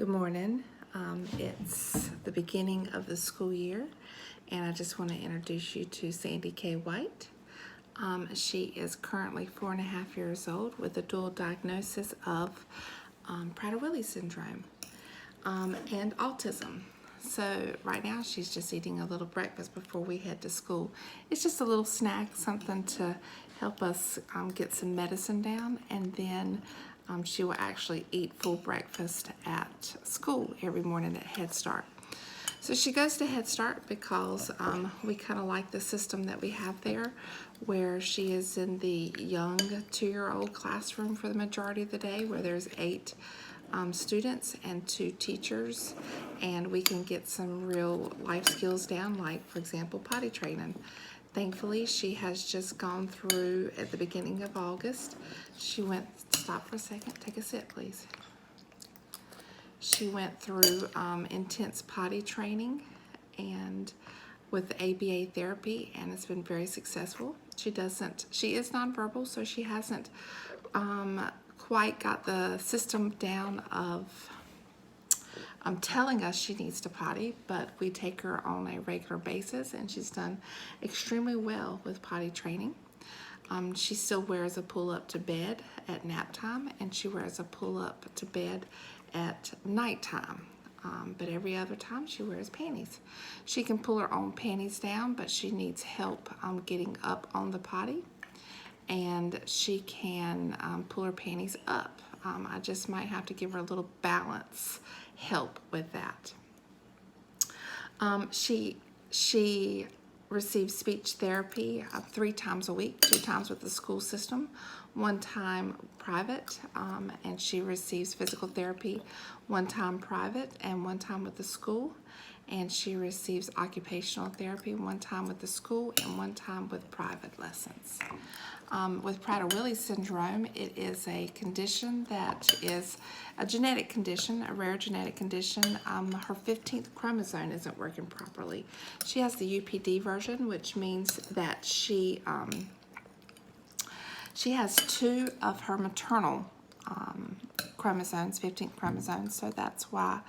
Good morning. It's the beginning of the school year, and I just want to introduce you to Sandy K. White. She is currently 4.5 years old with a dual diagnosis of Prader-Willi syndrome and autism. So right now she's just eating a little breakfast before we head to school. It's just a little snack, something to help us get some medicine down, and then she will actually eat full breakfast at school every morning at Head Start. So she goes to Head Start because we kind of like the system that we have there, where she is in the young 2-year-old classroom for the majority of the day, where there's 8 students and 2 teachers, and we can get some real life skills down, like, for example, potty training. Thankfully, she has just gone through, at the beginning of August, she went, stop for a second, take a sip, please. She went through intense potty training and with ABA therapy, and it's been very successful. She is nonverbal, so she hasn't quite got the system down of telling us she needs to potty, but we take her on a regular basis, and she's done extremely well with potty training. She still wears a pull-up to bed at nap time, and she wears a pull-up to bed at nighttime. But every other time she wears panties. She can pull her own panties down, but she needs help getting up on the potty, and she can pull her panties up. I just might have to give her a little balance help with that. She receives speech therapy 3 times a week, 2 times with the school system, 1 time private, and she receives physical therapy 1 time private and 1 time with the school, and she receives occupational therapy 1 time with the school and 1 time with private lessons. With Prader-Willi syndrome, it is a condition that is a genetic condition, a rare genetic condition. Her 15th chromosome isn't working properly. She has the UPD version, which means that she has 2 of her maternal chromosomes, 15th chromosomes, so that's why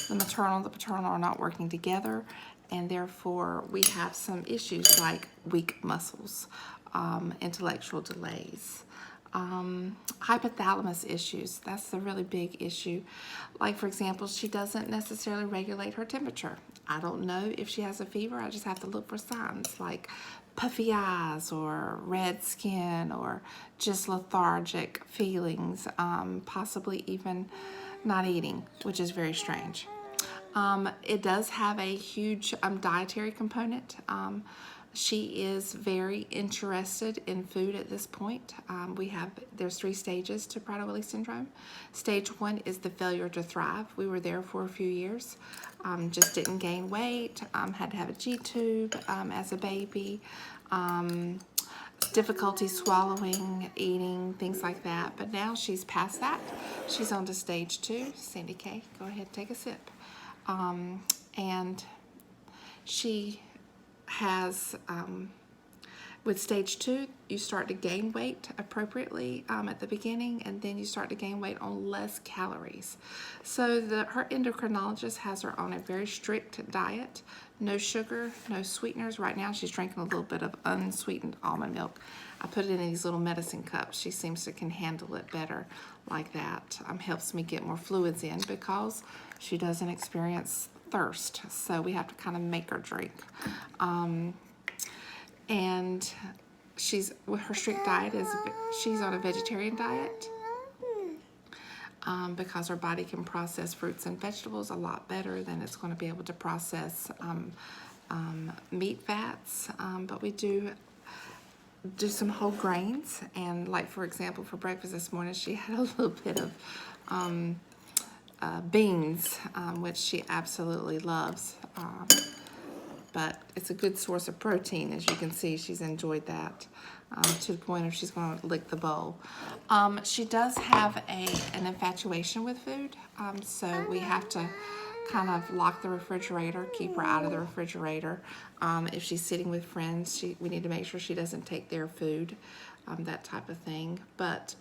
the maternal and the paternal are not working together, and therefore we have some issues like weak muscles, intellectual delays, hypothalamus issues. That's the really big issue. Like, for example, she doesn't necessarily regulate her temperature. I don't know if she has a fever. I just have to look for signs like puffy eyes or red skin or just lethargic feelings, possibly even not eating, which is very strange. It does have a huge dietary component. She is very interested in food at this point. There's 3 stages to Prader-Willi syndrome. Stage 1 is the failure to thrive. We were there for a few years. Just didn't gain weight, had to have a G-tube as a baby, difficulty swallowing, eating, things like that. But now she's past that. She's on to stage 2. Sandy K, go ahead, take a sip. And she has, with stage 2, you start to gain weight appropriately at the beginning, and then you start to gain weight on less calories. So her endocrinologist has her on a very strict diet, no sugar, no sweeteners. Right now she's drinking a little bit of unsweetened almond milk. I put it in these little medicine cups. She seems to can handle it better like that. Helps me get more fluids in because she doesn't experience thirst, so we have to kind of make her drink. And with her strict diet she's on a vegetarian diet because her body can process fruits and vegetables a lot better than it's going to be able to process meat fats. But we do some whole grains, and like, for example, for breakfast this morning she had a little bit of beans, which she absolutely loves, but it's a good source of protein. As you can see, she's enjoyed that to the point of she's going to lick the bowl. She does have an infatuation with food, so we have to kind of lock the refrigerator, keep her out of the refrigerator. If she's sitting with friends, we need to make sure she doesn't take their food, that type of thing. But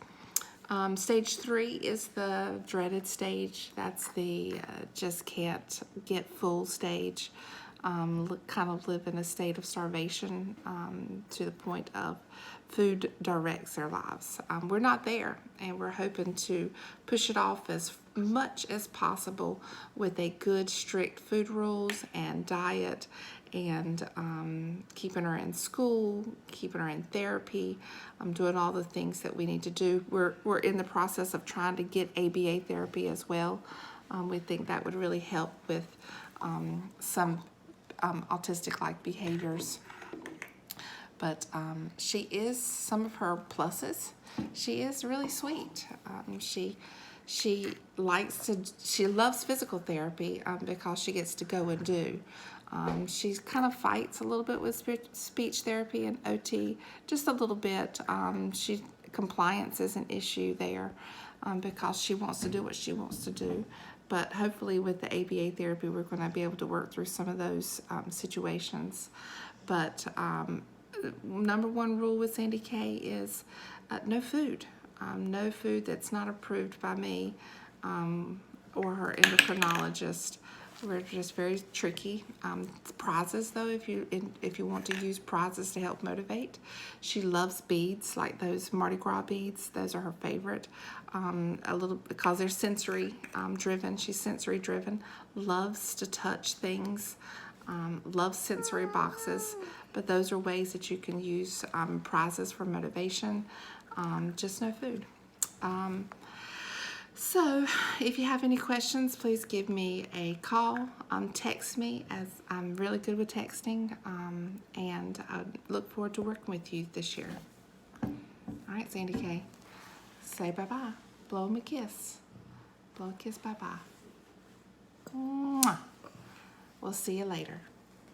Stage 3 is the dreaded stage. That's the just can't get full stage. Kind of live in a state of starvation to the point of food directs their lives. We're not there, and we're hoping to push it off as much as possible with a good, strict food rules and diet, and keeping her in school, keeping her in therapy, doing all the things that we need to do. We're in the process of trying to get ABA therapy as well. We think that would really help with some autistic-like behaviors. But she is, some of her pluses, she is really sweet. She loves physical therapy because she gets to go and do. She kind of fights a little bit with speech therapy and OT, just a little bit. Compliance is an issue there because she wants to do what she wants to do. But hopefully with the ABA therapy, we're going to be able to work through some of those situations. But number one rule with Sandy K is no food. No food that's not approved by me or her endocrinologist. We're just very tricky. Prizes, though, if you want to use prizes to help motivate. She loves beads, like those Mardi Gras beads. Those are her favorite. A little because they're sensory driven. She's sensory driven. Loves to touch things. Loves sensory boxes. But those are ways that you can use prizes for motivation. Just no food. So if you have any questions, please give me a call, text me, as I'm really good with texting, and I look forward to working with you this year. All right, Sandy K, say bye-bye. Blow him a kiss. Blow a kiss bye-bye. Mwah. We'll see you later.